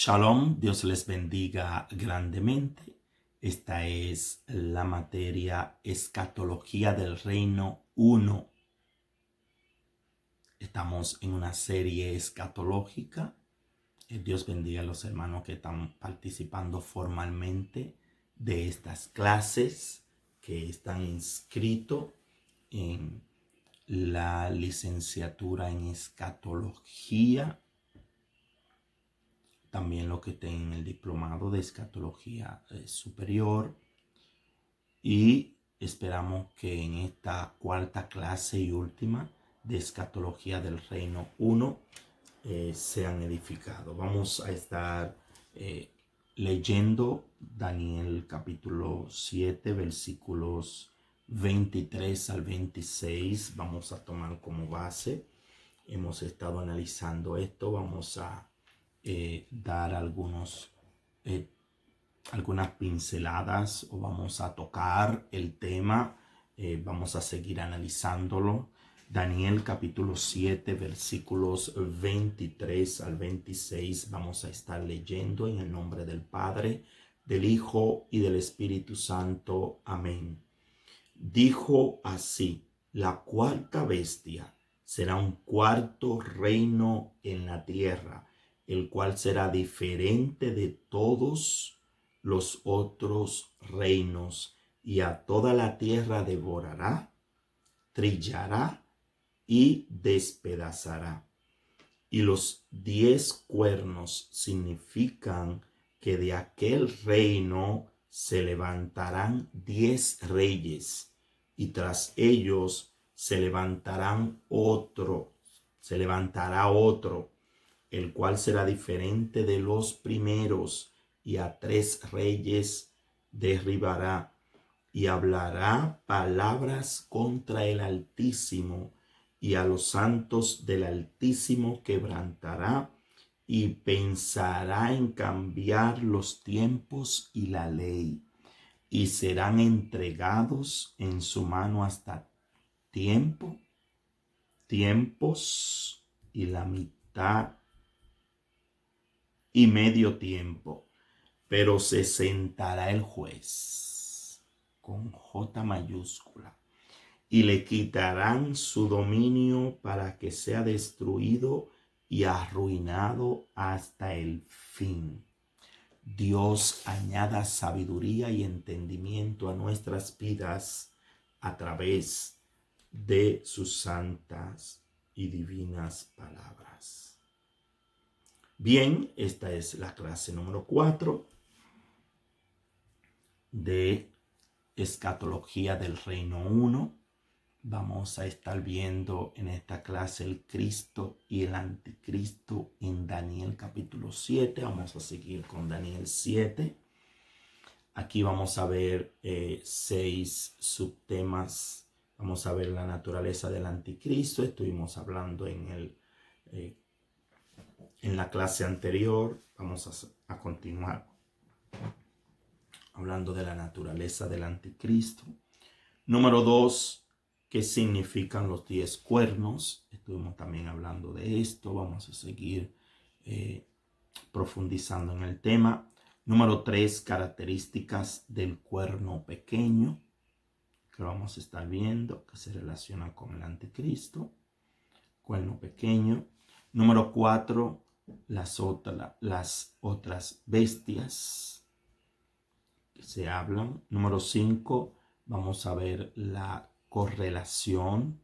Shalom, Dios les bendiga grandemente. Esta es la materia Escatología del Reino 1. Estamos en una serie escatológica. Dios bendiga a los hermanos que están participando formalmente de estas clases, que están inscritos en la licenciatura en escatología. También los que estén en el diplomado de escatología superior. Y esperamos que en esta cuarta clase y última de escatología del reino 1 sean edificados. Vamos a estar leyendo Daniel capítulo 7 versículos 23 al 26. Vamos a tomar como base. Hemos estado analizando esto. Vamos a dar algunas pinceladas, o vamos a tocar el tema. Vamos a seguir analizándolo. Daniel capítulo 7 versículos 23 al 26 vamos a estar leyendo en el nombre del Padre, del Hijo y del Espíritu Santo. Amén. Dijo así: la cuarta bestia será un cuarto reino en la tierra, el cual será diferente de todos los otros reinos, y a toda la tierra devorará, trillará y despedazará. Y los 10 cuernos significan que de aquel reino se levantarán 10 reyes, y tras ellos se levantará otro, el cual será diferente de los primeros, y a 3 reyes derribará, y hablará palabras contra el Altísimo, y a los santos del Altísimo quebrantará, y pensará en cambiar los tiempos y la ley, y serán entregados en su mano hasta tiempos y la mitad y medio tiempo. Pero se sentará el juez con J mayúscula, y le quitarán su dominio para que sea destruido y arruinado hasta el fin. Dios añada sabiduría y entendimiento a nuestras vidas a través de sus santas y divinas palabras. Bien, esta es la clase número 4 de Escatología del Reino 1. Vamos a estar viendo en esta clase el Cristo y el Anticristo en Daniel capítulo 7. Vamos a seguir con Daniel 7. Aquí vamos a ver 6 subtemas. Vamos a ver la naturaleza del Anticristo. Estuvimos hablando en la clase anterior. Vamos a continuar hablando de la naturaleza del Anticristo. Número 2. ¿Qué significan los 10 cuernos? Estuvimos también hablando de esto. Vamos a seguir profundizando en el tema. Número 3. Características del cuerno pequeño, que vamos a estar viendo, que se relaciona con el Anticristo. Cuerno pequeño. Número 4. Las otras bestias que se hablan. Número 5. Vamos a ver la correlación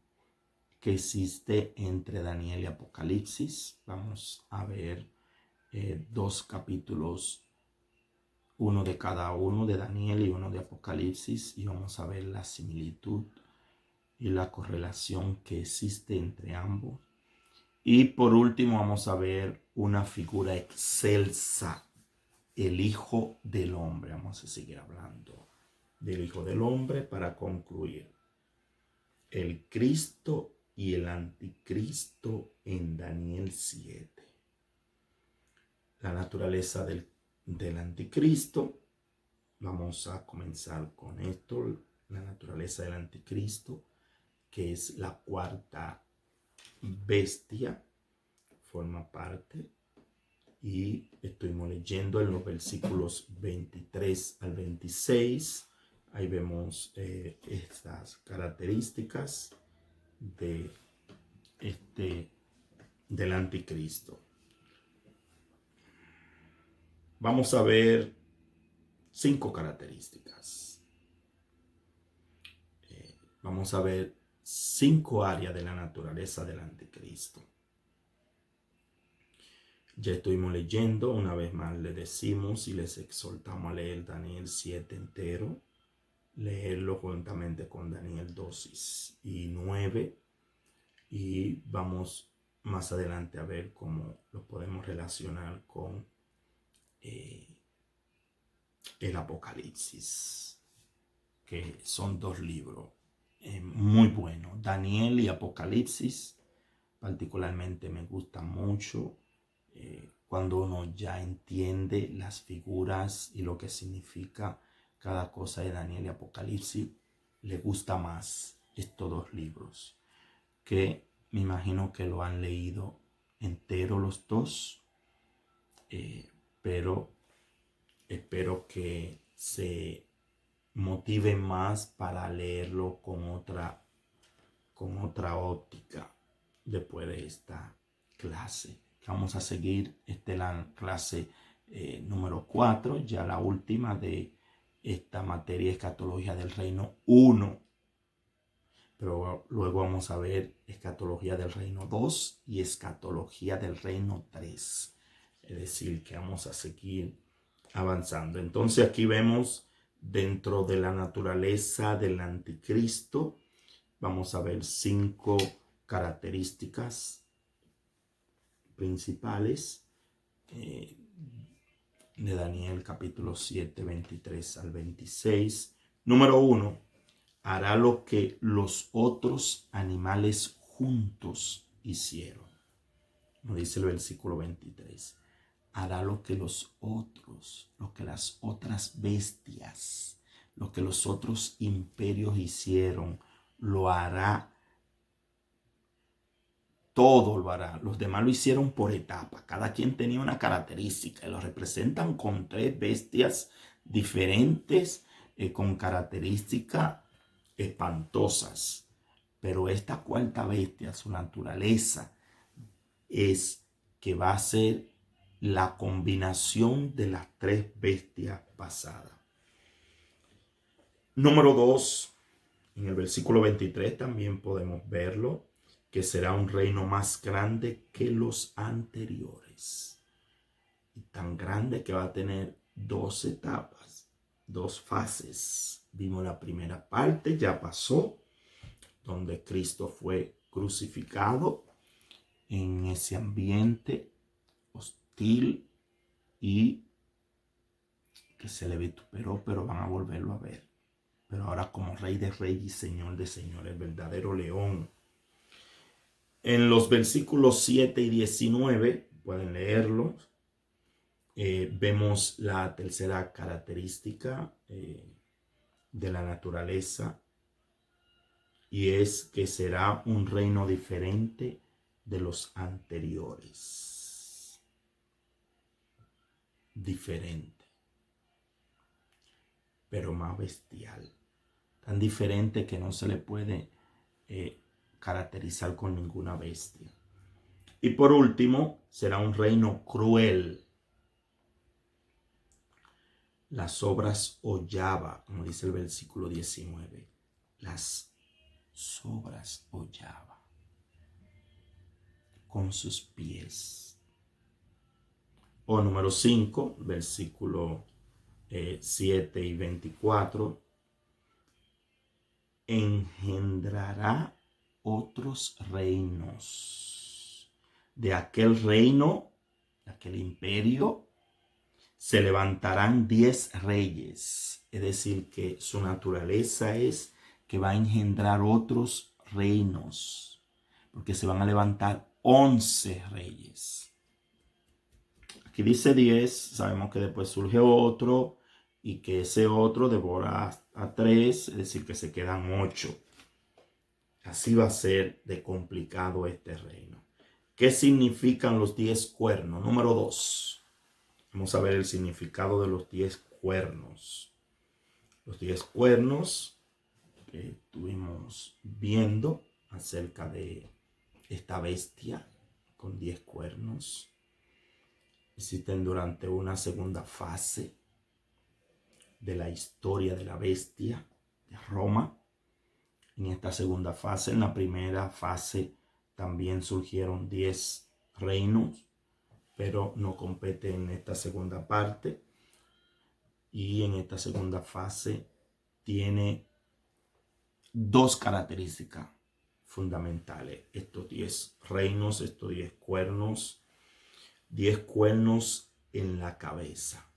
que existe entre Daniel y Apocalipsis. Vamos a ver 2 capítulos, uno de cada uno, de Daniel y uno de Apocalipsis, y vamos a ver la similitud y la correlación que existe entre ambos. Y por último vamos a ver una figura excelsa, el Hijo del Hombre. Vamos a seguir hablando del Hijo del Hombre para concluir. El Cristo y el Anticristo en Daniel 7. La naturaleza del Anticristo. Vamos a comenzar con esto. La naturaleza del Anticristo, que es la cuarta bestia, forma parte. y estuvimos leyendo en los versículos 23 al 26. Ahí vemos estas características del anticristo. Vamos a ver 5 características. Vamos a ver 5 áreas de la naturaleza del anticristo. Ya estuvimos leyendo, una vez más le decimos y les exhortamos a leer Daniel 7 entero, leerlo juntamente con Daniel 2 y 9, y vamos más adelante a ver cómo lo podemos relacionar con el Apocalipsis, que son 2 libros muy buenos. Daniel y Apocalipsis particularmente me gustan mucho. Cuando uno ya entiende las figuras y lo que significa cada cosa de Daniel y Apocalipsis, le gusta más estos 2 libros, que me imagino que lo han leído entero los 2, pero espero que se motive más para leerlo con otra óptica después de esta clase. Vamos a seguir la clase número 4, ya la última de esta materia, escatología del reino 1. Pero luego vamos a ver escatología del reino 2 y escatología del reino 3. Es decir, que vamos a seguir avanzando. Entonces aquí vemos dentro de la naturaleza del anticristo, vamos a ver 5 características principales de Daniel capítulo 7, 23 al 26. Número 1, hará lo que los otros animales juntos hicieron. Nos dice el versículo 23. Hará lo que las otras bestias, lo que los otros imperios hicieron, lo hará. Todo lo hará. Los demás lo hicieron por etapas. Cada quien tenía una característica y lo representan con 3 bestias diferentes, con características espantosas. Pero esta 4ª bestia, su naturaleza es que va a ser la combinación de las 3 bestias pasadas. Número 2, en el versículo 23 también podemos verlo, que será un reino más grande que los anteriores. Y tan grande que va a tener 2 etapas, 2 fases. Vimos la primera parte, ya pasó, donde Cristo fue crucificado en ese ambiente hostil y que se le vituperó, pero van a volverlo a ver. Pero ahora como Rey de Reyes y Señor de Señores, verdadero león. En los versículos 7 y 19, pueden leerlos, vemos la tercera característica de la naturaleza, y es que será un reino diferente de los anteriores. Diferente, pero más bestial. Tan diferente que no se le puede caracterizar con ninguna bestia. Y por último, será un reino cruel. Las obras hollaba, como dice el versículo 19. Las obras hollaba con sus pies. O número 5, versículo 7 y 24. Engendrará otros reinos. De aquel reino, de aquel imperio, se levantarán 10 reyes. Es decir, que su naturaleza es que va a engendrar otros reinos, porque se van a levantar 11 reyes. Aquí dice 10, sabemos que después surge otro, y que ese otro devora a 3, es decir, que se quedan 8. Así va a ser de complicado este reino. ¿Qué significan los 10 cuernos? Número 2. Vamos a ver el significado de los 10 cuernos. Los 10 cuernos que estuvimos viendo acerca de esta bestia con 10 cuernos existen durante una segunda fase de la historia de la bestia de Roma. En esta segunda fase, en la primera fase, también surgieron 10 reinos, pero no compete en esta segunda parte. Y en esta segunda fase tiene dos características fundamentales. Estos 10 reinos, estos 10 cuernos en la cabeza.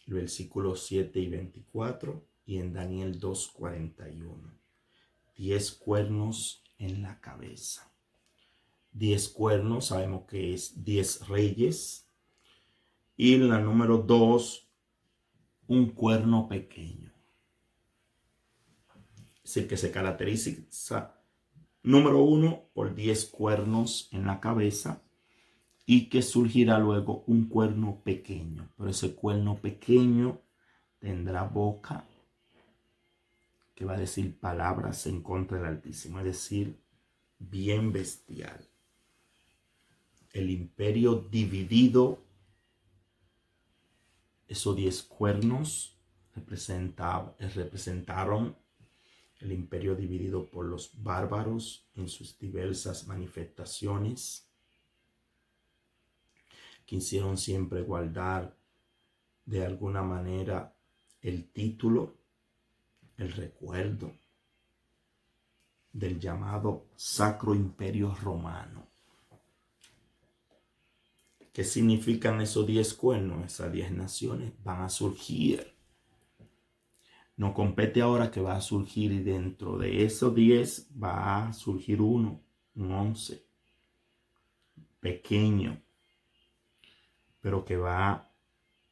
Versículos 7 y 24 y en Daniel 2:41. 10 cuernos en la cabeza. 10 cuernos, sabemos que es 10 reyes. Y la número 2, un cuerno pequeño. Es el que se caracteriza, número 1, por 10 cuernos en la cabeza. Y que surgirá luego un cuerno pequeño. Pero ese cuerno pequeño tendrá boca que va a decir palabras en contra del Altísimo. Es decir, bien bestial. El imperio dividido, esos 10 cuernos representaron el imperio dividido por los bárbaros en sus diversas manifestaciones. Quisieron siempre guardar de alguna manera el título, el recuerdo del llamado Sacro Imperio Romano. ¿Qué significan esos 10 cuernos? Esas 10 naciones van a surgir. Nos compete ahora que va a surgir, y dentro de esos 10 va a surgir un 11, pequeño, pero que va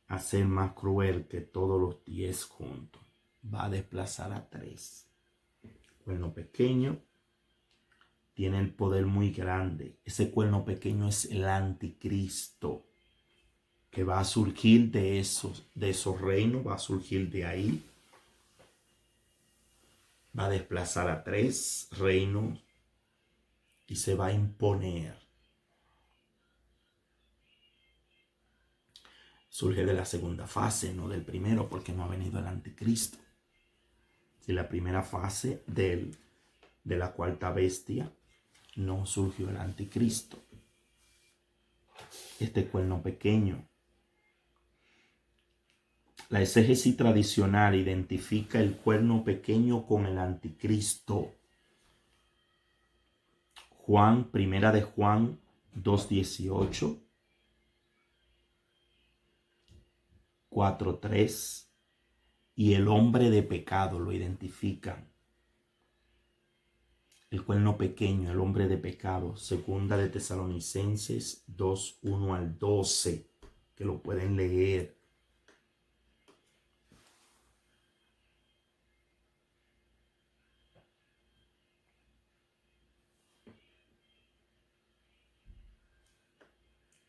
a ser más cruel que todos los 10 juntos. Va a desplazar a 3. Cuerno pequeño tiene el poder muy grande. Ese cuerno pequeño es el anticristo, que va a surgir de esos reinos, va a surgir de ahí. Va a desplazar a 3 reinos y se va a imponer. Surge de la segunda fase, no del primero, porque no ha venido el anticristo. Si la primera fase de la cuarta bestia, no surgió el anticristo. Este cuerno pequeño. La exégesis tradicional identifica el cuerno pequeño con el anticristo. Primera de Juan 2:18, 4:3 y el hombre de pecado lo identifican. El cuerno pequeño, el hombre de pecado. Segunda de Tesalonicenses 2:1-12, que lo pueden leer.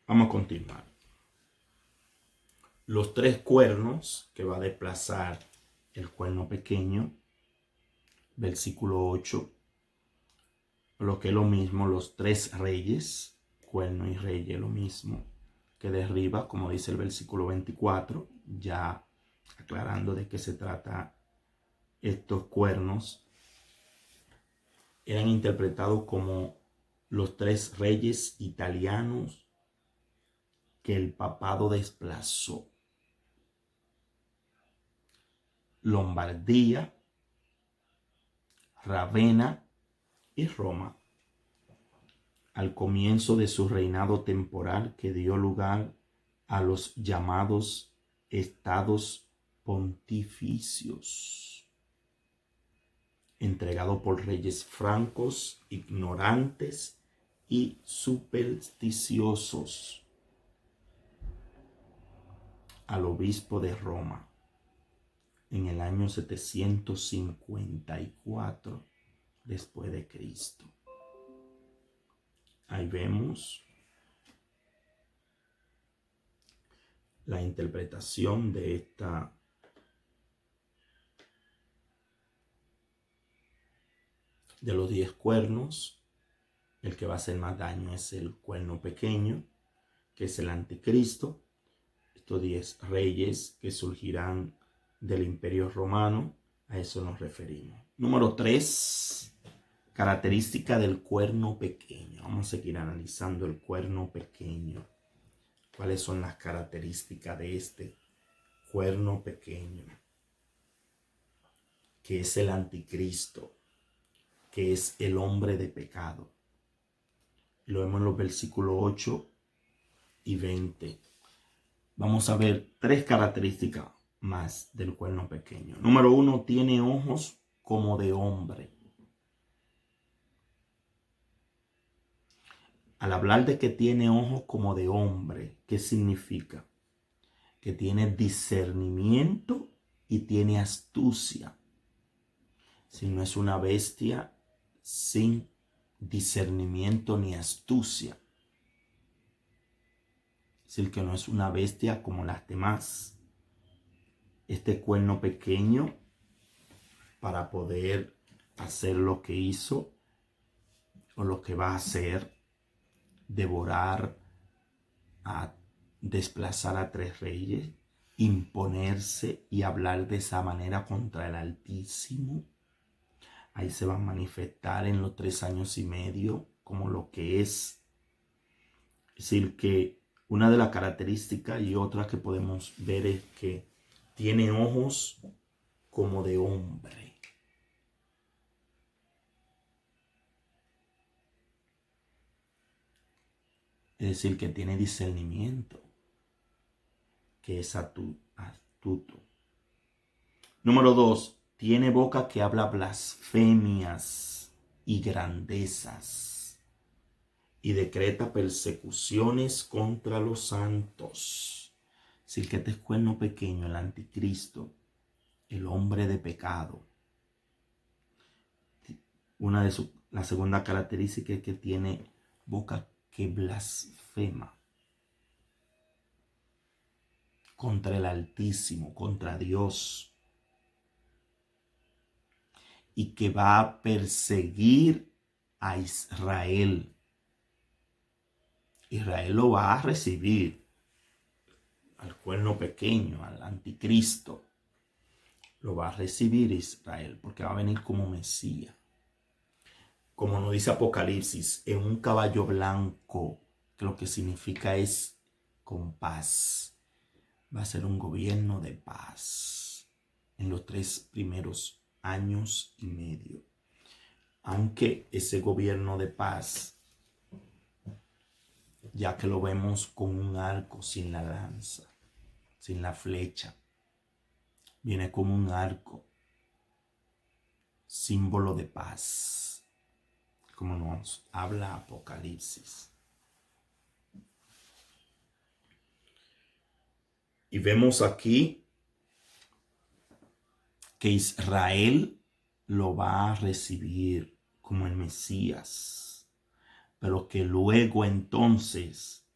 Vamos a continuar. Los 3 cuernos que va a desplazar el cuerno pequeño, versículo 8, lo que es lo mismo, los 3 reyes, cuerno y rey es lo mismo, que derriba, como dice el versículo 24, ya aclarando de qué se trata estos cuernos, eran interpretados como los 3 reyes italianos que el papado desplazó. Lombardía, Ravenna y Roma, al comienzo de su reinado temporal que dio lugar a los llamados estados pontificios, entregado por reyes francos, ignorantes y supersticiosos al obispo de Roma en el año 754 después de Cristo. Ahí vemos la interpretación de los 10 cuernos. El que va a hacer más daño es el cuerno pequeño, que es el anticristo. Estos 10 reyes que surgirán del imperio romano, a eso nos referimos. Número 3, característica del cuerno pequeño. Vamos a seguir analizando el cuerno pequeño. ¿Cuáles son las características de este cuerno pequeño? Que es el anticristo, que es el hombre de pecado. Lo vemos en los versículos 8 y 20. Vamos a ver 3 características más del cuerno pequeño. Número 1, tiene ojos como de hombre. Al hablar de que tiene ojos como de hombre, ¿qué significa? Que tiene discernimiento y tiene astucia. Si no es una bestia sin discernimiento ni astucia. Es decir, que no es una bestia como las demás. Este cuerno pequeño, para poder hacer lo que hizo o lo que va a hacer, devorar, a desplazar a 3 reyes, imponerse y hablar de esa manera contra el Altísimo. Ahí se va a manifestar en los 3 años y medio como lo que es. Es decir, que una de las características y otra que podemos ver es que tiene ojos como de hombre. Es decir, que tiene discernimiento, que es astuto. Número 2, tiene boca que habla blasfemias y grandezas y decreta persecuciones contra los santos. Es decir, que este es cuerno pequeño, el anticristo, el hombre de pecado. La segunda característica es que tiene boca que blasfema contra el Altísimo, contra Dios, y que va a perseguir a Israel. Israel lo va a recibir, al cuerno pequeño, al anticristo. Lo va a recibir Israel porque va a venir como Mesías. Como nos dice Apocalipsis, en un caballo blanco, que lo que significa es con paz. Va a ser un gobierno de paz en los 3 primeros años y medio. Aunque ese gobierno de paz, ya que lo vemos con un arco sin la lanza, sin la flecha, viene como un arco, símbolo de paz, como nos habla Apocalipsis. Y vemos aquí que Israel lo va a recibir como el Mesías, pero que luego entonces,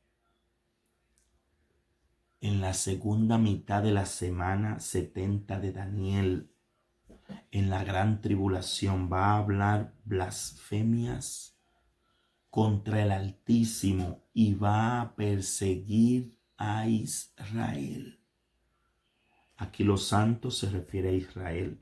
en la segunda mitad de la semana 70 de Daniel, en la gran tribulación, va a hablar blasfemias contra el Altísimo y va a perseguir a Israel. Aquí los santos se refiere a Israel.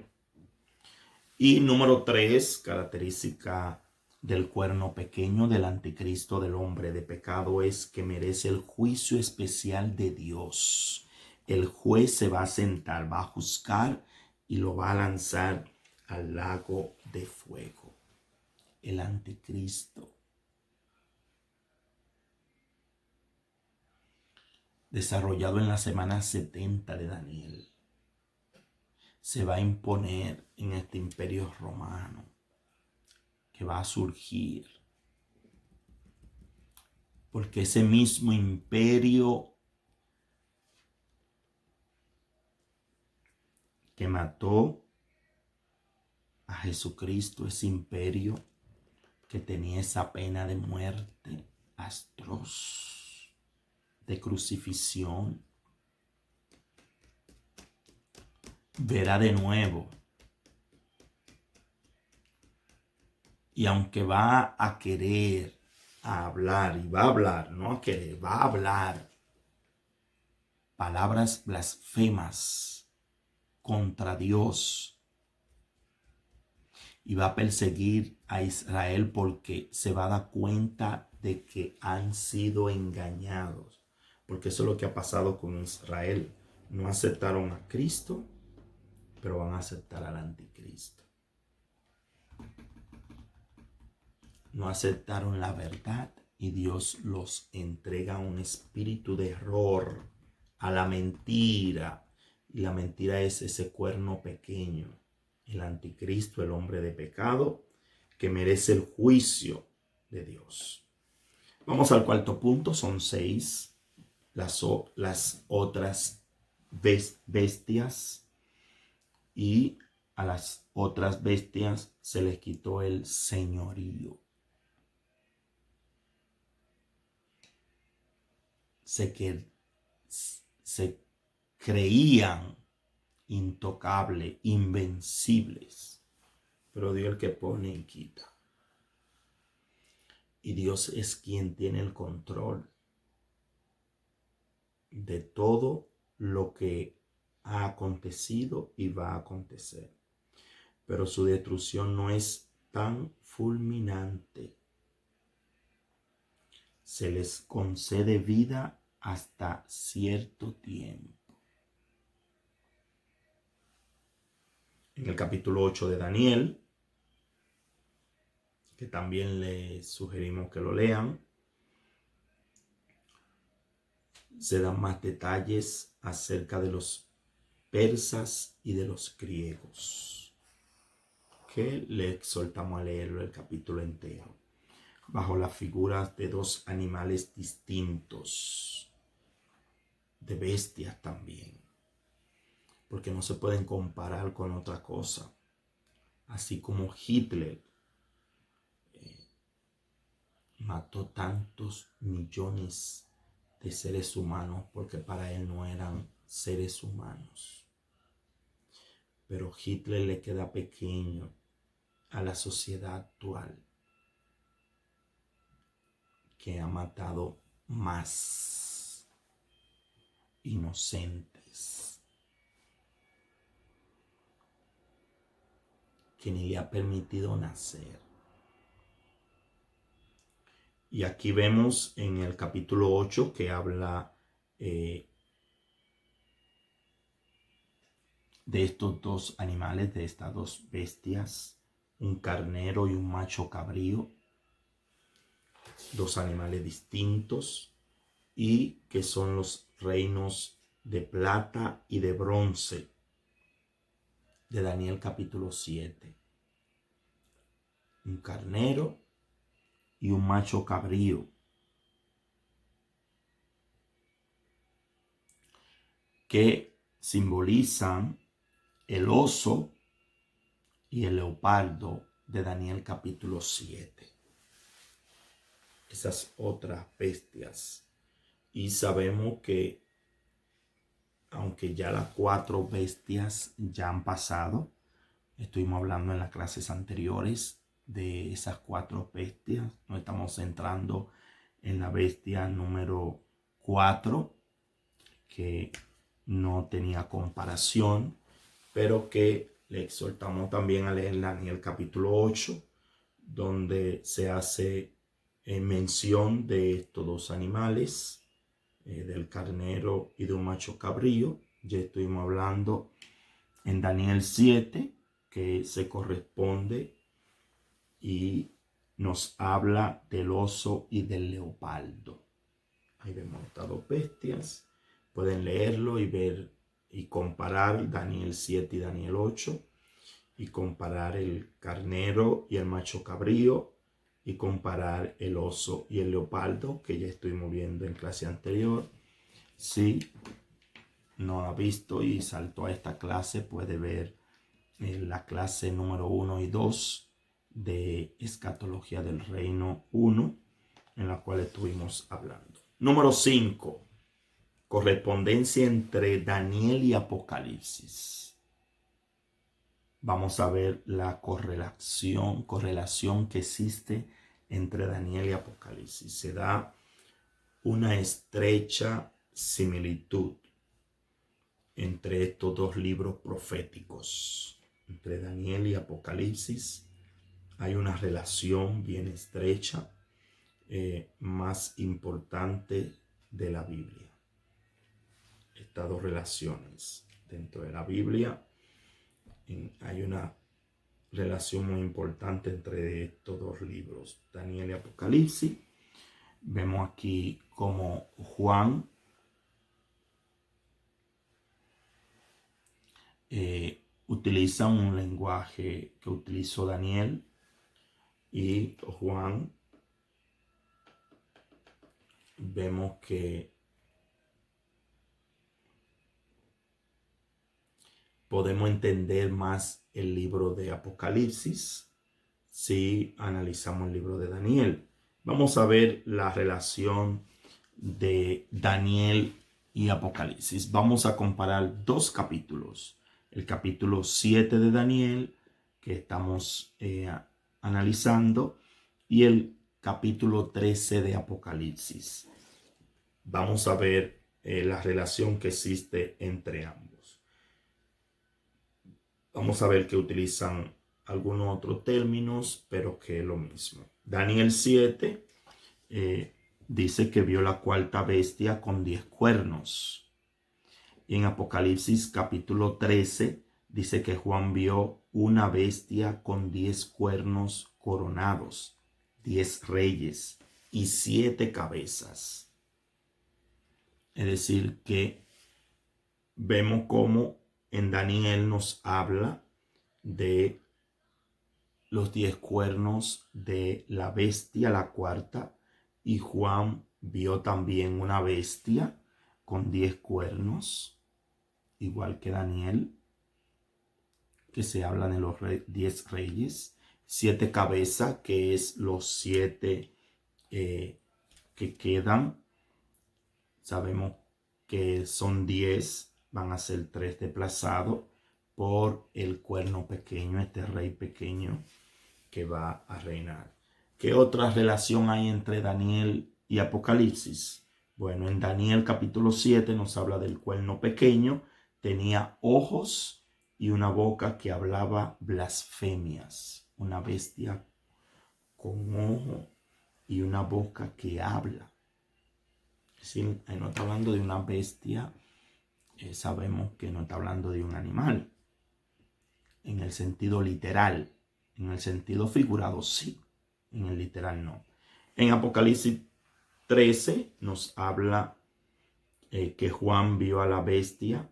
Y número 3, característica del cuerno pequeño del anticristo, del hombre de pecado, es que merece el juicio especial de Dios. El juez se va a sentar, va a juzgar y lo va a lanzar al lago de fuego. El anticristo, desarrollado en la semana 70 de Daniel, se va a imponer en este imperio romano que va a surgir. Porque ese mismo imperio que mató a Jesucristo, ese imperio que tenía esa pena de muerte atroz, de crucifixión, verá de nuevo. Y aunque va a querer hablar, y va a hablar, no a querer, va a hablar palabras blasfemas contra Dios, y va a perseguir a Israel porque se va a dar cuenta de que han sido engañados. Porque eso es lo que ha pasado con Israel. No aceptaron a Cristo, pero van a aceptar al anticristo. No aceptaron la verdad y Dios los entrega a un espíritu de error, a la mentira. Y la mentira es ese cuerno pequeño, el anticristo, el hombre de pecado, que merece el juicio de Dios. Vamos al cuarto punto, son 6 las otras bestias, y a las otras bestias se les quitó el señorío. Se creían intocables, invencibles, pero Dios es el que pone y quita. Y Dios es quien tiene el control de todo lo que ha acontecido y va a acontecer. Pero su destrucción no es tan fulminante. Se les concede vida hasta cierto tiempo. En el capítulo 8 de Daniel, que también les sugerimos que lo lean, se dan más detalles acerca de los persas y de los griegos, que le exhortamos a leerlo el capítulo entero, bajo las figuras de dos animales distintos, de bestias también, porque no se pueden comparar con otra cosa. Así como Hitler mató tantos millones de seres humanos porque para él no eran seres humanos. Pero Hitler le queda pequeño a la sociedad actual, que ha matado más inocentes, que ni le ha permitido nacer. Y aquí vemos en el capítulo 8 que habla de estos dos animales, de estas dos bestias, un carnero y un macho cabrío, dos animales distintos, y que son los reinos de plata y de bronce de Daniel capítulo 7. Un carnero y un macho cabrío, que simbolizan el oso y el leopardo de Daniel capítulo 7. Esas otras bestias. Y sabemos que aunque ya las 4 bestias ya han pasado, estuvimos hablando en las clases anteriores de esas 4 bestias. Nos estamos centrando en la bestia número 4, que no tenía comparación, pero que le exhortamos también a leer Daniel capítulo 8, donde se hace mención de estos dos animales, del carnero y de un macho cabrío. Ya estuvimos hablando en Daniel 7, que se corresponde y nos habla del oso y del leopardo. Ahí vemos estas dos bestias. Pueden leerlo y ver y comparar Daniel 7 y Daniel 8, y comparar el carnero y el macho cabrío, y comparar el oso y el leopardo, que ya estuvimos viendo en clase anterior. Si no ha visto y saltó a esta clase, puede ver la clase número 1 y 2 de Escatología del Reino 1, en la cual estuvimos hablando. Número 5. Correspondencia entre Daniel y Apocalipsis. Vamos a ver la correlación que existe entre Daniel y Apocalipsis. Se da una estrecha similitud entre estos dos libros proféticos. Entre Daniel y Apocalipsis hay una relación bien estrecha, más importante de la Biblia. Estas dos relaciones dentro de la Biblia, hay una relación muy importante entre estos dos libros, Daniel y Apocalipsis. Vemos aquí como Juan utiliza un lenguaje que utilizó Daniel, y Juan vemos que podemos entender más el libro de Apocalipsis si analizamos el libro de Daniel. Vamos a ver la relación de Daniel y Apocalipsis. Vamos a comparar dos capítulos. El capítulo 7 de Daniel, que estamos analizando, y el capítulo 13 de Apocalipsis. Vamos a ver la relación que existe entre ambos. Vamos a ver que utilizan algunos otros términos, pero que es lo mismo. Daniel 7 dice que vio la cuarta bestia con 10 cuernos. Y en Apocalipsis capítulo 13 dice que Juan vio una bestia con 10 cuernos coronados, 10 reyes y 7 cabezas. Es decir, que vemos cómo en Daniel nos habla de los 10 cuernos de la bestia, la cuarta, y Juan vio también una bestia con 10 cuernos, igual que Daniel, que se habla de los 10 reyes, 7 cabezas, que es los 7 que quedan. Sabemos que son 10, van a ser 3 desplazados por el cuerno pequeño, este rey pequeño que va a reinar. ¿Qué otra relación hay entre Daniel y Apocalipsis? Bueno, en Daniel capítulo 7 nos habla del cuerno pequeño, tenía ojos y una boca que hablaba blasfemias. Una bestia con ojo y una boca que habla. Es decir, no está hablando de una bestia, sabemos que no está hablando de un animal. En el sentido literal, en el sentido figurado sí, en el literal no. En Apocalipsis 13 nos habla que Juan vio a la bestia,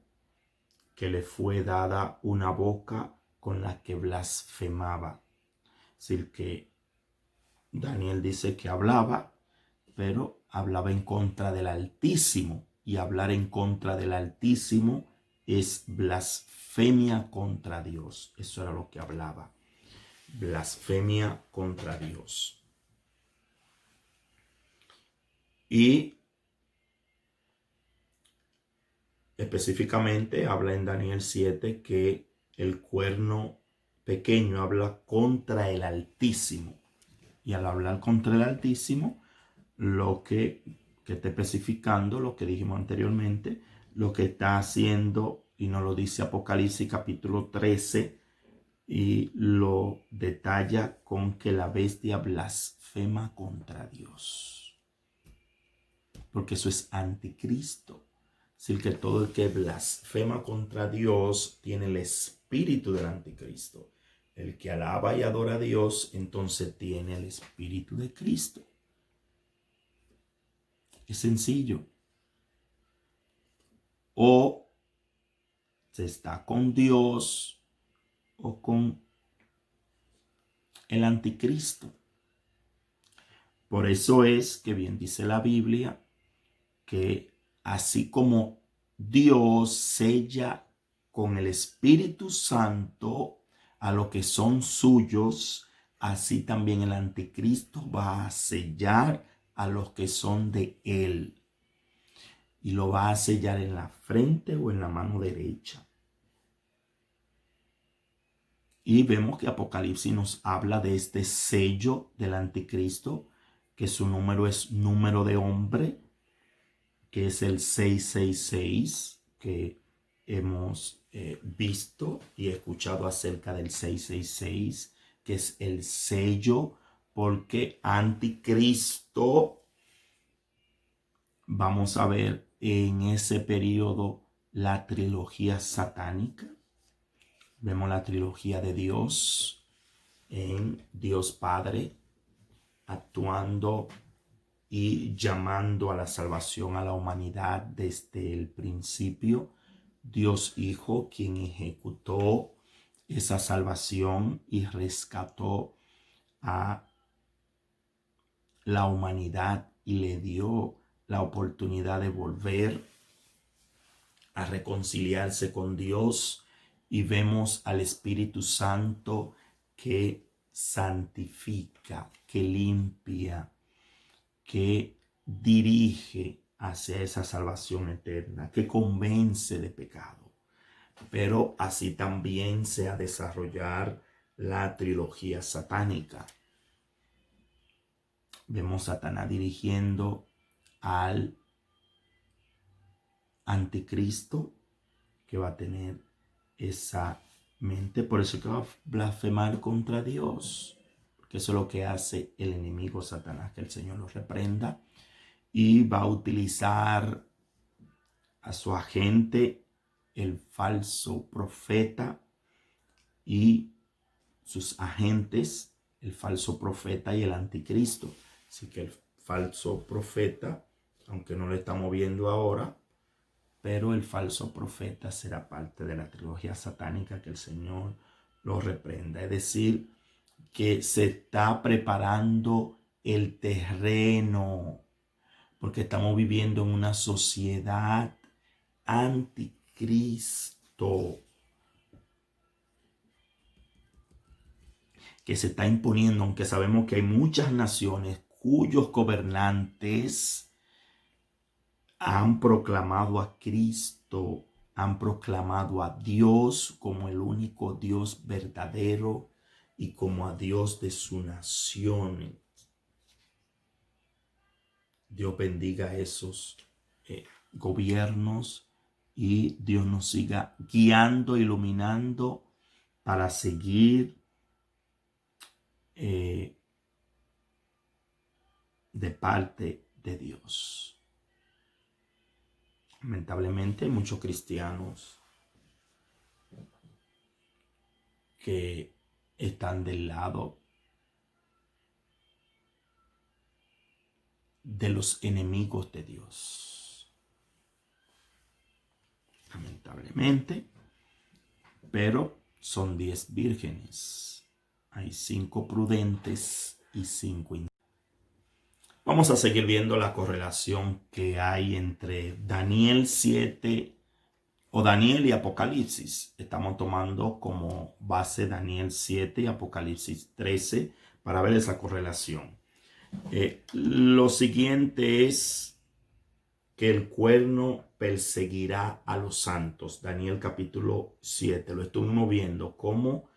que le fue dada una boca con la que blasfemaba. Es decir, que Daniel dice que hablaba, pero hablaba en contra del Altísimo. Y hablar en contra del Altísimo es blasfemia contra Dios. Eso era lo que hablaba. Blasfemia contra Dios. Y específicamente habla en Daniel 7 que el cuerno pequeño habla contra el Altísimo. Y al hablar contra el Altísimo, lo que está especificando, lo que dijimos anteriormente, lo que está haciendo, y nos lo dice Apocalipsis capítulo 13, y lo detalla con que la bestia blasfema contra Dios. Porque eso es anticristo. Es decir, que todo el que blasfema contra Dios tiene el espíritu del anticristo. El que alaba y adora a Dios, entonces tiene el espíritu de Cristo. Es sencillo. O se está con Dios o con el anticristo. Por eso es que bien dice la Biblia que así como Dios sella con el Espíritu Santo a los que son suyos, así también el anticristo va a sellar a los que son de él. Y lo va a sellar en la frente o en la mano derecha. Y vemos que Apocalipsis nos habla de este sello del anticristo, que su número es número de hombre, que es el 666, que hemos visto y escuchado acerca del 666, que es el sello, porque anticristo, vamos a ver en ese periodo la trilogía satánica. Vemos la trilogía de Dios en Dios Padre actuando y llamando a la salvación a la humanidad desde el principio. Dios Hijo, quien ejecutó esa salvación y rescató a la humanidad y le dio la oportunidad de volver a reconciliarse con Dios. Y vemos al Espíritu Santo que santifica, que limpia, que dirige hacia esa salvación eterna, que convence de pecado. Pero así también se ha de desarrollar la trilogía satánica. Vemos a Satanás dirigiendo al anticristo, que va a tener esa mente, por eso que va a blasfemar contra Dios, porque eso es lo que hace el enemigo Satanás, que el Señor lo reprenda, y va a utilizar a su agente, el falso profeta, y sus agentes, el falso profeta y el anticristo. Así que el falso profeta, aunque no lo estamos viendo ahora, pero el falso profeta será parte de la trilogía satánica, que el Señor lo reprenda. Es decir, que se está preparando el terreno, porque estamos viviendo en una sociedad anticristo que se está imponiendo, aunque sabemos que hay muchas naciones cuyos gobernantes han proclamado a Cristo, han proclamado a Dios como el único Dios verdadero y como a Dios de su nación. Dios bendiga a esos gobiernos y Dios nos siga guiando, iluminando para seguir de parte de Dios. Lamentablemente, muchos cristianos que están del lado de los enemigos de Dios. Lamentablemente, pero son 10 vírgenes. Hay 5 prudentes y 5 inocentes. Vamos a seguir viendo la correlación que hay entre Daniel 7 o Daniel y Apocalipsis. Estamos tomando como base Daniel 7 y Apocalipsis 13 para ver esa correlación. Lo siguiente es que el cuerno perseguirá a los santos. Daniel capítulo 7. Lo estuvimos viendo cómo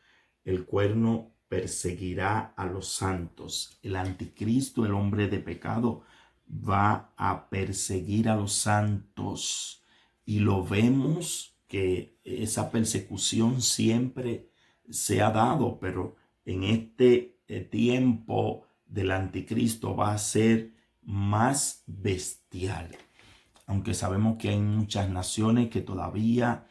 el cuerno perseguirá a los santos. El anticristo, el hombre de pecado, va a perseguir a los santos. Y lo vemos que esa persecución siempre se ha dado, pero en este tiempo del anticristo va a ser más bestial. Aunque sabemos que hay muchas naciones que todavía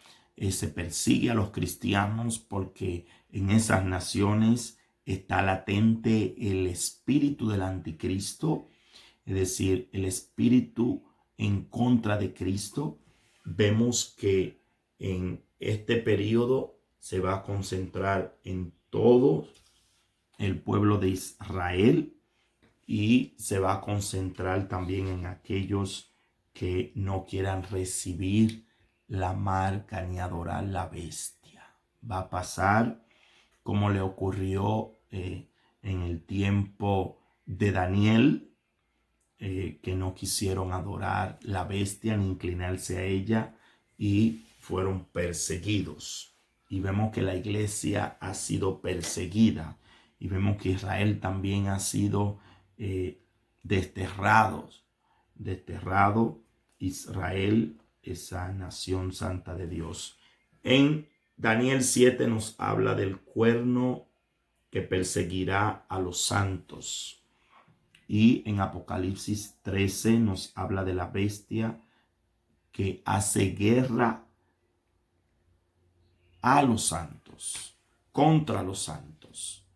se persigue a los cristianos, porque en esas naciones está latente el espíritu del anticristo, es decir, el espíritu en contra de Cristo. Vemos que en este periodo se va a concentrar en todo el pueblo de Israel y se va a concentrar también en aquellos que no quieran recibir la marca ni adorar la bestia. Va a pasar como le ocurrió en en el tiempo de Daniel, que no quisieron adorar la bestia ni inclinarse a ella y fueron perseguidos. Y vemos que la iglesia ha sido perseguida y vemos que Israel también ha sido desterrado Israel, esa nación santa de Dios. En Daniel 7 nos habla del cuerno que perseguirá a los santos. Y en Apocalipsis 13 nos habla de la bestia que hace guerra a los santos, contra los santos.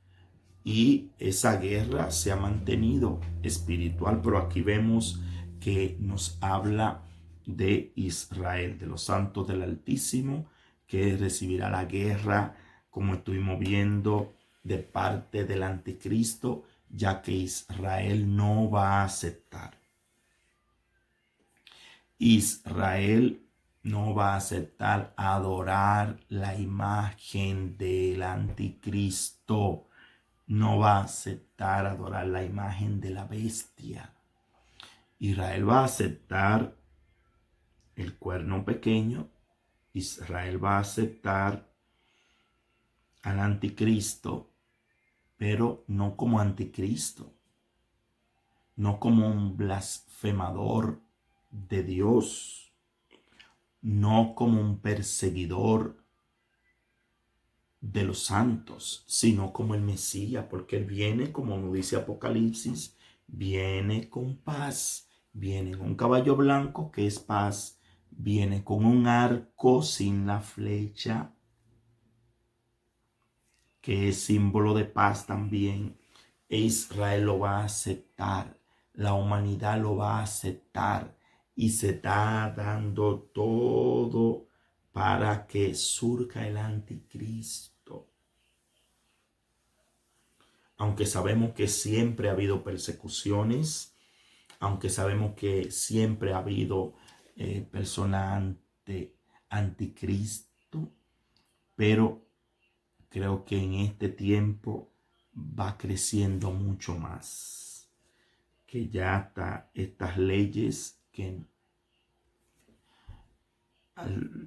Y esa guerra se ha mantenido espiritual, pero aquí vemos que nos habla de Israel, de los santos del Altísimo, que recibirá la guerra, como estuvimos viendo, de parte del anticristo, ya que Israel no va a aceptar. Israel no va a aceptar adorar la imagen del anticristo. No va a aceptar adorar la imagen de la bestia. Israel va a aceptar el cuerno pequeño. Israel va a aceptar al anticristo, pero no como anticristo, no como un blasfemador de Dios, no como un perseguidor de los santos, sino como el Mesías, porque él viene, como nos dice Apocalipsis, viene con paz, viene con un caballo blanco que es paz, viene con un arco sin la flecha, que es símbolo de paz también. E Israel lo va a aceptar, la humanidad lo va a aceptar y se está dando todo para que surja el anticristo. Aunque sabemos que siempre ha habido persecuciones, aunque sabemos que siempre ha habido personas anticristo, pero creo que en este tiempo va creciendo mucho más. Que ya hasta estas leyes, que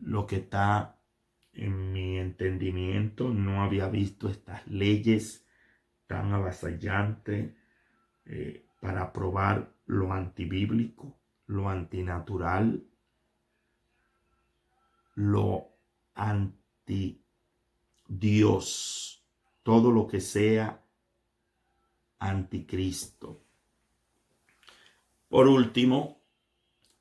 lo que está en mi entendimiento, no había visto estas leyes tan avasallantes para probar lo antibíblico, lo antinatural, lo antidios, todo lo que sea anticristo. Por último,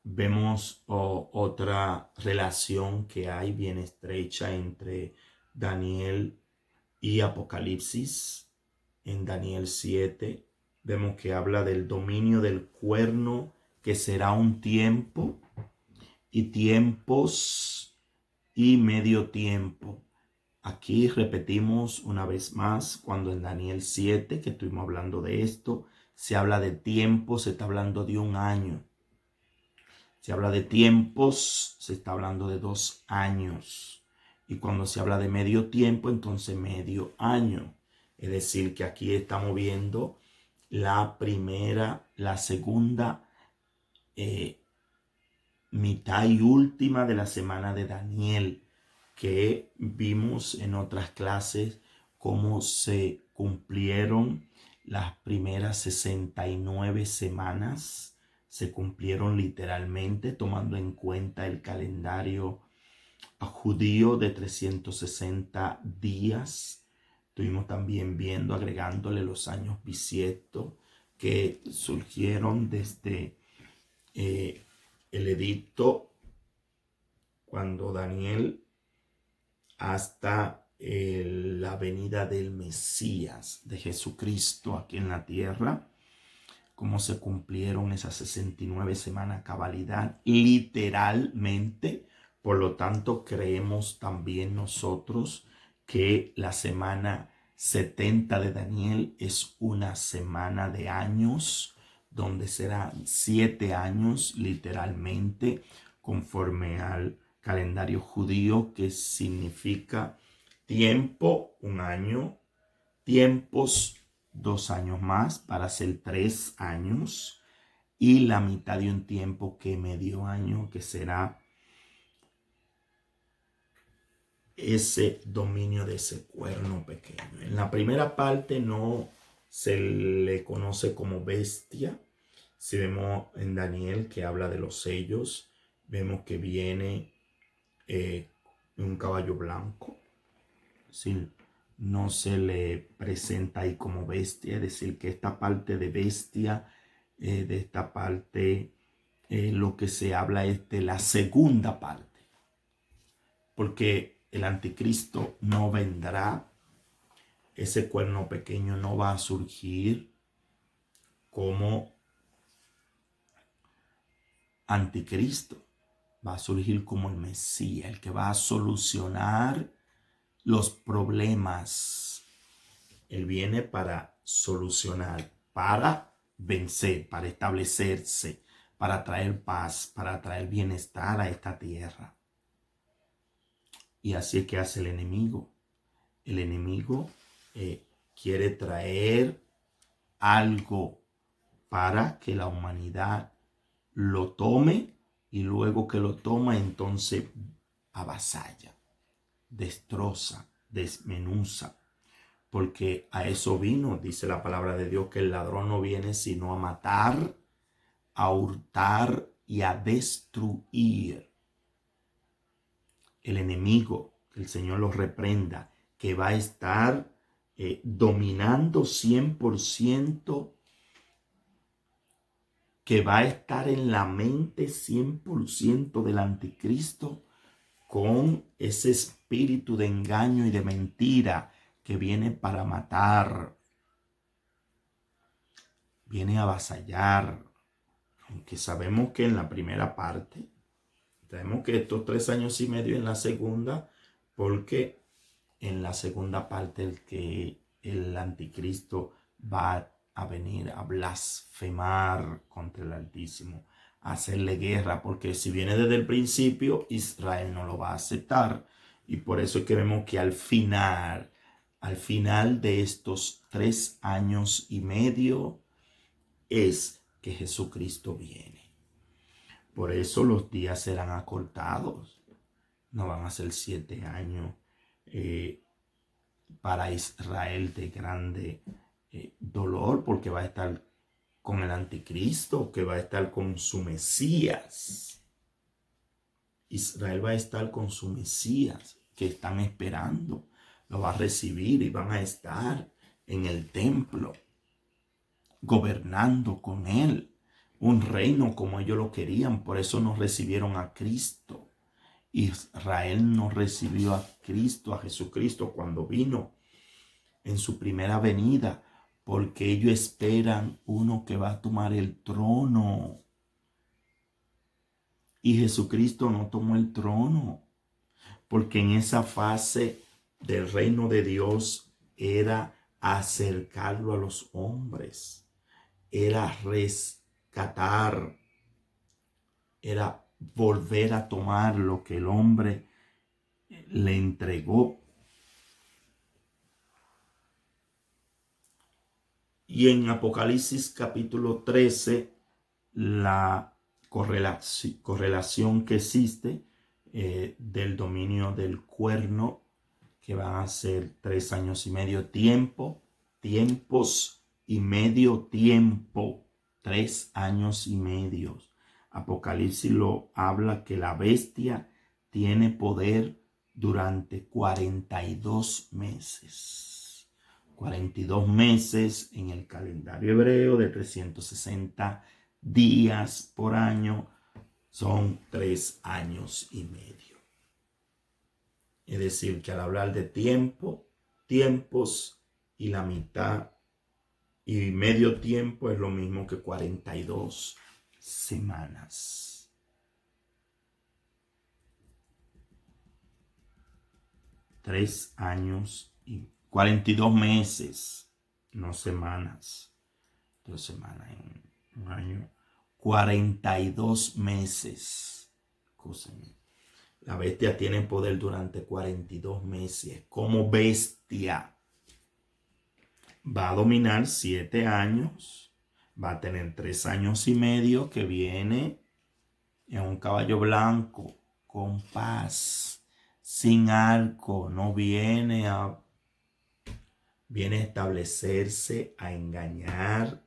vemos otra relación que hay bien estrecha entre Daniel y Apocalipsis. En Daniel 7 vemos que habla del dominio del cuerno, que será un tiempo y tiempos y medio tiempo. Aquí repetimos una vez más, cuando en Daniel 7, que estuvimos hablando de esto, se habla de tiempo, se está hablando de un año. Se habla de tiempos, se está hablando de 2 años. Y cuando se habla de medio tiempo, entonces medio año. Es decir, que aquí estamos viendo la segunda mitad y última de la semana de Daniel, que vimos en otras clases cómo se cumplieron las primeras 69 semanas. Se cumplieron literalmente, tomando en cuenta el calendario judío de 360 días. Estuvimos también viendo, agregándole los años bisiestos que surgieron desde el edicto cuando Daniel hasta la venida del Mesías, de Jesucristo aquí en la tierra, cómo se cumplieron esas 69 semanas a cabalidad, literalmente. Por lo tanto, creemos también nosotros que la semana 70 de Daniel es una semana de años, donde serán 7 años literalmente, conforme al calendario judío, que significa tiempo, un año, tiempos, 2 años más para ser 3 años y la mitad de un tiempo que medio año, que será ese dominio de ese cuerno pequeño. En la primera parte no se le conoce como bestia. Si vemos en Daniel que habla de los sellos, vemos que viene un caballo blanco. Sí, no se le presenta ahí como bestia, es decir, que esta parte de bestia, de esta parte, lo que se habla es de la segunda parte, porque el anticristo no vendrá, ese cuerno pequeño no va a surgir como anticristo, va a surgir como el Mesías, el que va a solucionar los problemas. Él viene para solucionar, para vencer, para establecerse, para traer paz, para traer bienestar a esta tierra. Y así es que hace el enemigo. El enemigo quiere traer algo para que la humanidad lo tome y luego que lo toma entonces avasalla, destroza, desmenuza. Porque a eso vino, dice la palabra de Dios, que el ladrón no viene sino a matar, a hurtar y a destruir. El enemigo, que el Señor lo reprenda, que va a estar dominando 100%, que va a estar en la mente 100% del anticristo, con ese espíritu de engaño y de mentira que viene para matar, viene a avasallar. Aunque sabemos que en la primera parte, sabemos que estos 3 años y medio en la segunda, porque en la segunda parte el anticristo va a venir a blasfemar contra el Altísimo, a hacerle guerra, porque si viene desde el principio, Israel no lo va a aceptar. Y por eso es que vemos que al final de estos 3 años y medio, es que Jesucristo viene. Por eso los días serán acortados. No van a ser 7 años para Israel de grande dolor, porque va a estar con el anticristo, que va a estar con su Mesías. Israel va a estar con su Mesías, que están esperando. Lo va a recibir y van a estar en el templo, gobernando con él. Un reino como ellos lo querían, por eso no recibieron a Cristo. Israel no recibió a Cristo, a Jesucristo, cuando vino en su primera venida, porque ellos esperan uno que va a tomar el trono. Y Jesucristo no tomó el trono, porque en esa fase del reino de Dios era acercarlo a los hombres, era rescatar, era volver a tomar lo que el hombre le entregó. Y en Apocalipsis capítulo 13, la correlación que existe del dominio del cuerno, que van a ser 3 años y medio, tiempos y medio tiempo, 3 años y medio. Apocalipsis lo habla que la bestia tiene poder durante 42 meses. 42 meses en el calendario hebreo de 360 días por año son 3 años y medio. Es decir, que al hablar de tiempo, tiempos y la mitad y medio tiempo es lo mismo que 42 semanas. Tres años y 42 meses, no semanas. 2 semanas en un año. 42 meses. Escúchame. La bestia tiene poder durante 42 meses como bestia. Va a dominar 7 años, va a tener 3 años y medio que viene en un caballo blanco, con paz, sin arco, no viene a establecerse, a engañar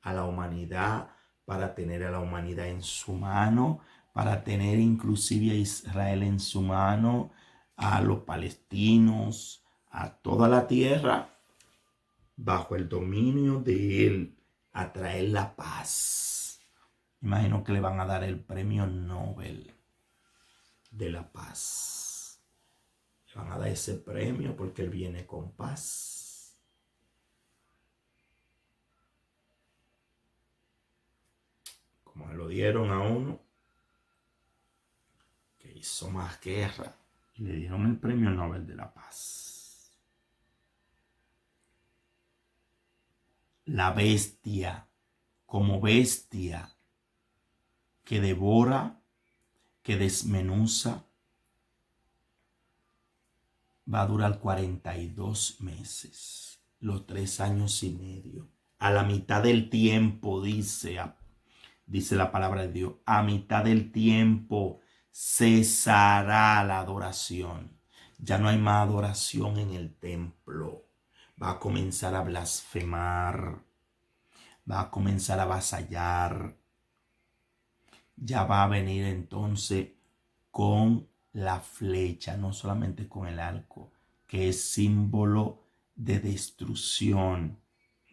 a la humanidad, para tener a la humanidad en su mano, para tener inclusive a Israel en su mano, a los palestinos, a toda la tierra, bajo el dominio de él, a traer la paz. Imagino que le van a dar el premio Nobel de la paz. Le van a dar ese premio porque él viene con paz. Como lo dieron a uno que hizo más guerra y le dieron el premio Nobel de la paz. La bestia, como bestia que devora, que desmenuza, va a durar 42 meses, los 3 años y medio. A la mitad del tiempo, dice la palabra de Dios, a mitad del tiempo cesará la adoración. Ya no hay más adoración en el templo. Va a comenzar a blasfemar. Va a comenzar a vasallar. Ya va a venir entonces con la flecha, no solamente con el arco, que es símbolo de destrucción,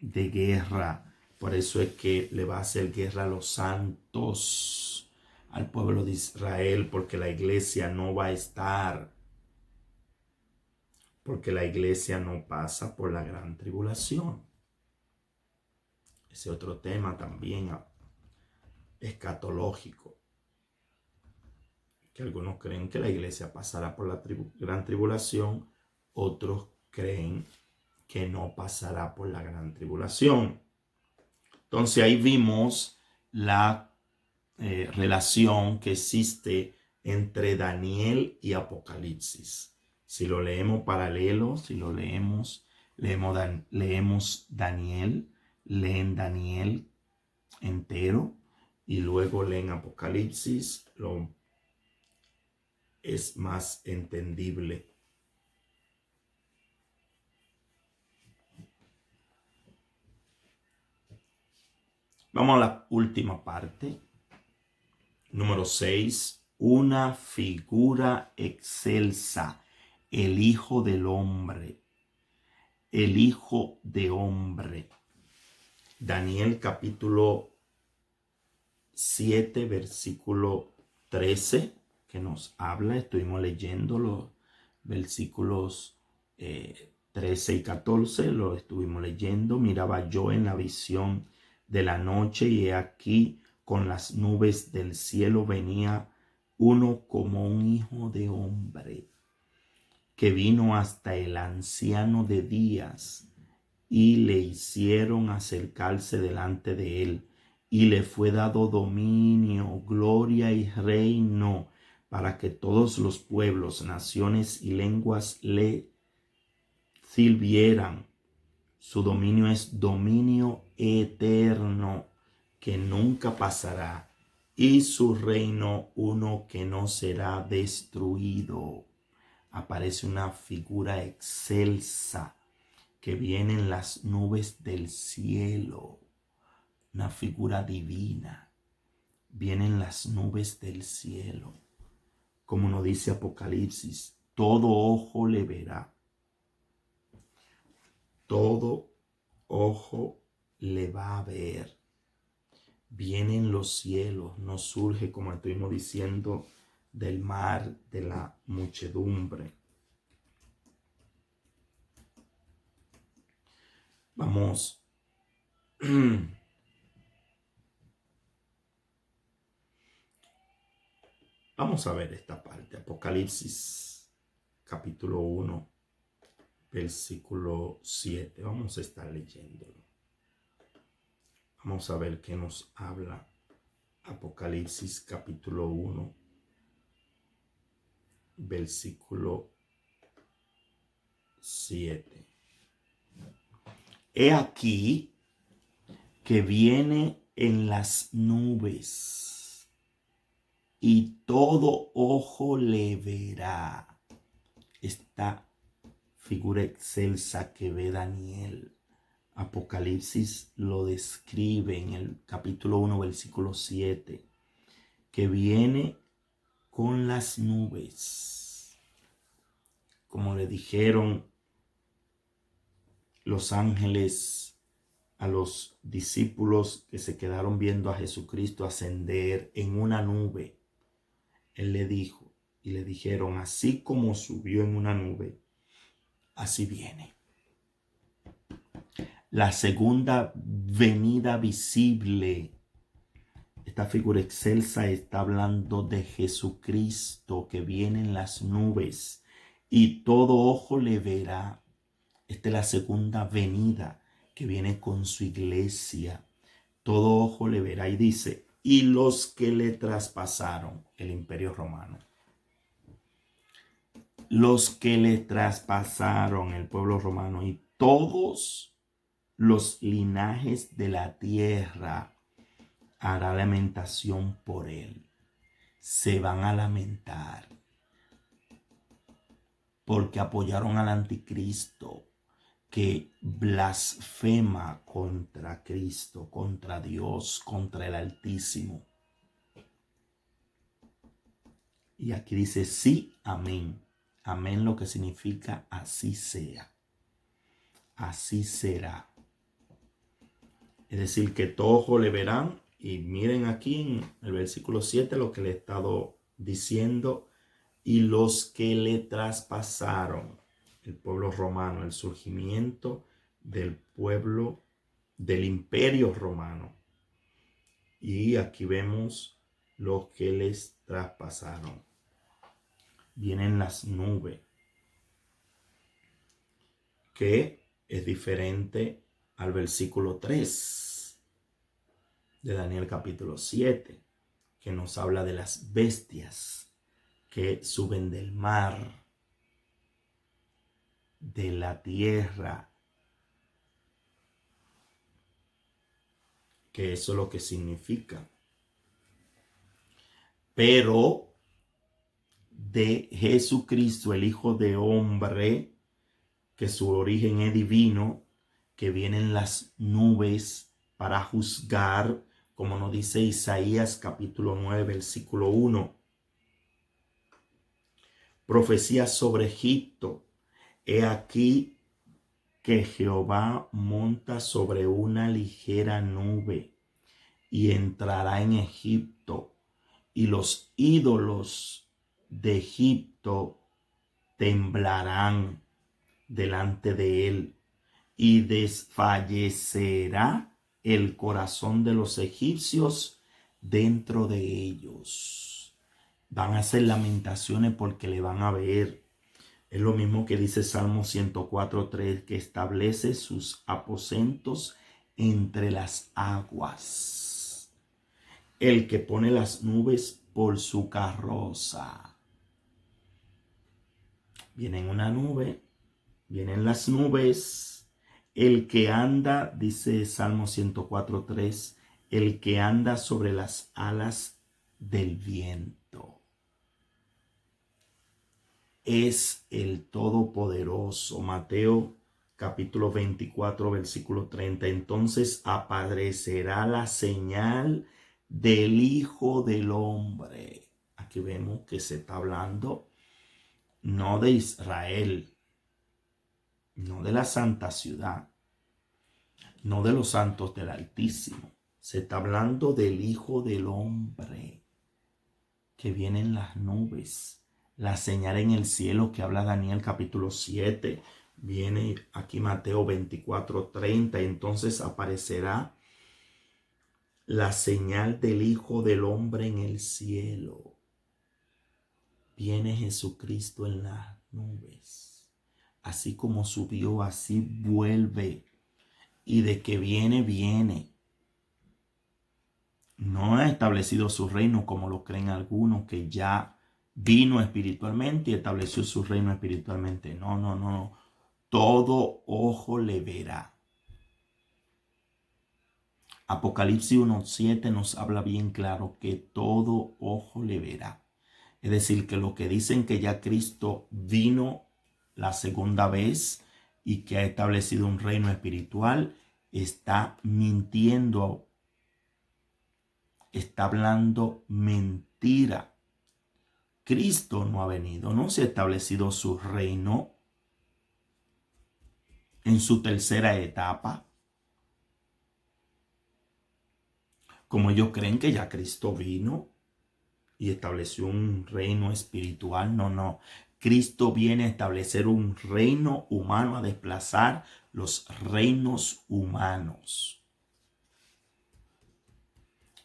de guerra. Por eso es que le va a hacer guerra a los santos, al pueblo de Israel, porque la iglesia no va a estar, porque la iglesia no pasa por la gran tribulación. Ese otro tema también escatológico, que algunos creen que la iglesia pasará por la gran tribulación, otros creen que no pasará por la gran tribulación. Entonces ahí vimos la relación que existe entre Daniel y Apocalipsis. Si lo leemos paralelo, si lo leemos Daniel, leen Daniel entero y luego leen Apocalipsis, es más entendible. Vamos a la última parte. Número 6. Una figura excelsa. El Hijo del Hombre. El Hijo de Hombre. Daniel capítulo 7, versículo 13, que nos habla. Estuvimos leyendo los versículos 13 y 14. Lo estuvimos leyendo. Miraba yo en la visión de la noche y he aquí con las nubes del cielo venía uno como un hijo de hombre, que vino hasta el anciano de días y le hicieron acercarse delante de él y le fue dado dominio, gloria y reino para que todos los pueblos, naciones y lenguas le sirvieran. Su dominio es dominio eterno que nunca pasará y su reino uno que no será destruido. Aparece una figura excelsa que viene en las nubes del cielo, una figura divina, viene en las nubes del cielo. Como nos dice Apocalipsis, todo ojo le verá. Todo ojo le va a ver. Viene en los cielos, no surge, como estuvimos diciendo, del mar, de la muchedumbre. Vamos. Vamos a ver esta parte. Apocalipsis capítulo 1, versículo 7. Vamos a estar leyéndolo. Vamos a ver qué nos habla Apocalipsis capítulo 1, versículo 7. He aquí que viene en las nubes y todo ojo le verá. Esta figura excelsa que ve Daniel, Apocalipsis lo describe en el capítulo 1, versículo 7, que viene con las nubes. Como le dijeron los ángeles a los discípulos que se quedaron viendo a Jesucristo ascender en una nube, Él le dijo y le dijeron, así como subió en una nube, así viene. La segunda venida visible, esta figura excelsa está hablando de Jesucristo que viene en las nubes y todo ojo le verá. Esta es la segunda venida que viene con su iglesia. Todo ojo le verá y dice, y los que le traspasaron el imperio romano. Los que le traspasaron el pueblo romano y todos los linajes de la tierra hará lamentación por él. Se van a lamentar porque apoyaron al anticristo que blasfema contra Cristo, contra Dios, contra el Altísimo. Y aquí dice sí, amén. Amén lo que significa así sea. Así será. Es decir, que todo ojo le verán. Y miren aquí en el versículo 7 lo que le he estado diciendo. Y los que le traspasaron, el pueblo romano, el surgimiento del pueblo, del imperio romano. Y aquí vemos los que les traspasaron. Vienen las nubes, que es diferente al versículo 3 de Daniel capítulo 7, que nos habla de las bestias que suben del mar, de la tierra, que eso es lo que significa. Pero de Jesucristo, el Hijo de Hombre, que su origen es divino, que vienen las nubes para juzgar, como nos dice Isaías capítulo 9, versículo 1. Profecía sobre Egipto. He aquí que Jehová monta sobre una ligera nube y entrará en Egipto, y los ídolos de Egipto temblarán delante de él, y desfallecerá el corazón de los egipcios dentro de ellos. Van a hacer lamentaciones porque le van a ver. Es lo mismo que dice Salmo 104:3, que establece sus aposentos entre las aguas. El que pone las nubes por su carroza. Viene en una nube, vienen las nubes. El que anda, dice Salmo 104:3, el que anda sobre las alas del viento. Es el Todopoderoso. Mateo capítulo 24, versículo 30. Entonces aparecerá la señal del Hijo del Hombre. Aquí vemos que se está hablando no de Israel, no de la santa ciudad, no de los santos del Altísimo. Se está hablando del Hijo del Hombre que viene en las nubes. La señal en el cielo que habla Daniel capítulo 7. Viene aquí Mateo 24:30. Entonces aparecerá la señal del Hijo del Hombre en el cielo. Viene Jesucristo en las nubes. Así como subió, así vuelve. Y de que viene, viene. No ha establecido su reino como lo creen algunos, que ya vino espiritualmente y estableció su reino espiritualmente. No. Todo ojo le verá. Apocalipsis 1:7 nos habla bien claro que todo ojo le verá. Es decir, que los que dicen que ya Cristo vino la segunda vez y que ha establecido un reino espiritual, está mintiendo, está hablando mentira. Cristo no ha venido, no se ha establecido su reino en su tercera etapa. Como ellos creen que ya Cristo vino y estableció un reino espiritual, no. Cristo viene a establecer un reino humano, a desplazar los reinos humanos.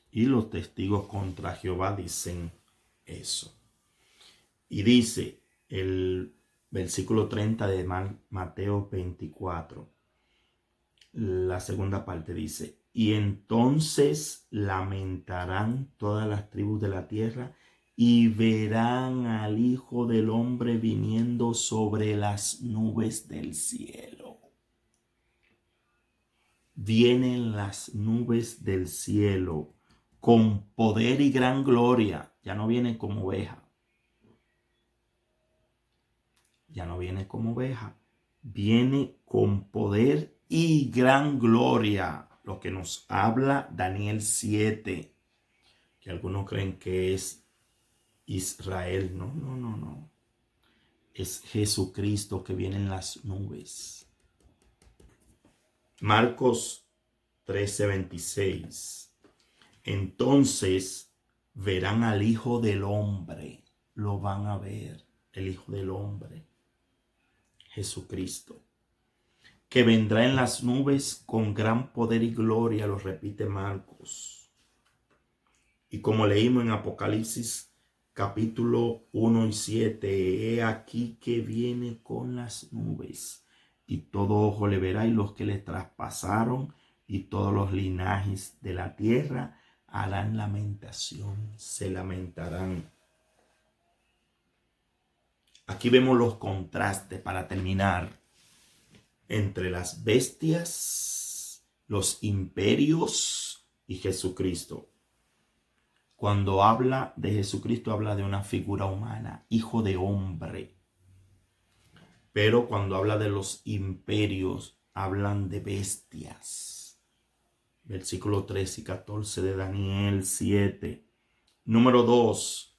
Y los testigos contra Jehová dicen eso. Y dice el versículo 30 de Mateo 24, la segunda parte dice: y entonces lamentarán todas las tribus de la tierra y verán al Hijo del Hombre viniendo sobre las nubes del cielo. Vienen las nubes del cielo con poder y gran gloria. Ya no viene como oveja. Ya no viene como oveja. Viene con poder y gran gloria. Lo que nos habla Daniel 7. Que algunos creen que es Israel. No. Es Jesucristo que viene en las nubes. Marcos 13:26. Entonces verán al Hijo del Hombre. Lo van a ver. El Hijo del Hombre. Jesucristo. Que vendrá en las nubes con gran poder y gloria. Lo repite Marcos. Y como leímos en Apocalipsis capítulo 1 y 7. He aquí que viene con las nubes. Y todo ojo le verá, y los que le traspasaron y todos los linajes de la tierra harán lamentación, se lamentarán. Aquí vemos los contrastes para terminar entre las bestias, los imperios y Jesucristo. Cuando habla de Jesucristo habla de una figura humana, hijo de hombre. Pero cuando habla de los imperios hablan de bestias. Versículo 13 y 14 de Daniel 7. Número 2.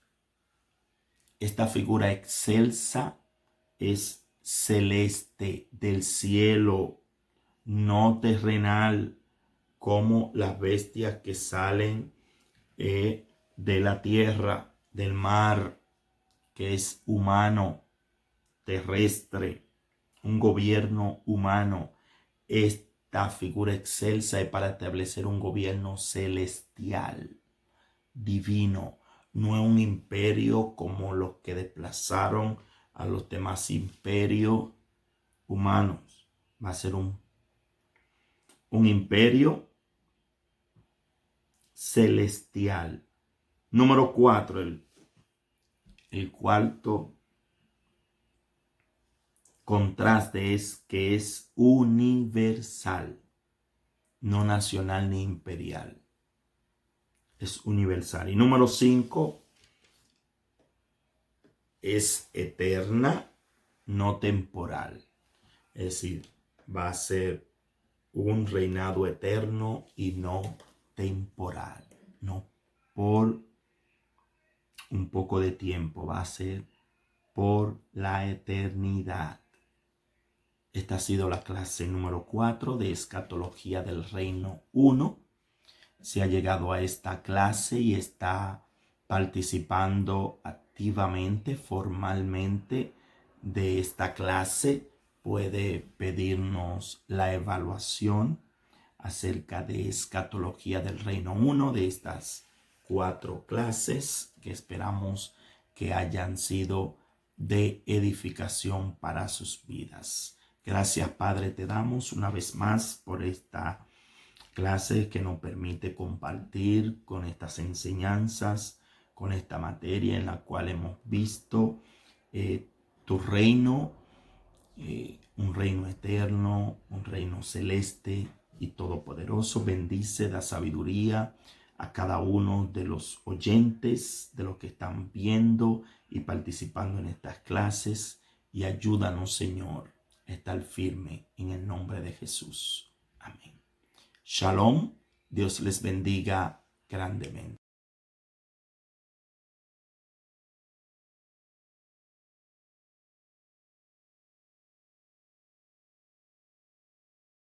Esta figura excelsa es celeste, del cielo, no terrenal, como las bestias que salen de la tierra, del mar, que es humano, terrestre, un gobierno humano. Esta figura excelsa es para establecer un gobierno celestial, divino. No es un imperio como los que desplazaron a los demás imperios humanos. Va a ser un imperio celestial. Número 4, el cuarto contraste es que es universal, no nacional ni imperial. Es universal. Y número 5, es eterna, no temporal. Es decir, va a ser un reinado eterno y no temporal. No por un poco de tiempo, va a ser por la eternidad. Esta ha sido la clase número 4 de Escatología del Reino 1. Si ha llegado a esta clase y está participando activamente, formalmente de esta clase, puede pedirnos la evaluación acerca de Escatología del Reino 1 de estas 4 clases que esperamos que hayan sido de edificación para sus vidas. Gracias, Padre, te damos una vez más por esta clase que nos permite compartir con estas enseñanzas, con esta materia en la cual hemos visto tu reino, un reino eterno, un reino celeste, y todopoderoso, bendice, da sabiduría a cada uno de los oyentes, de los que están viendo y participando en estas clases, y ayúdanos, Señor, a estar firme en el nombre de Jesús. Amén. Shalom. Dios les bendiga grandemente.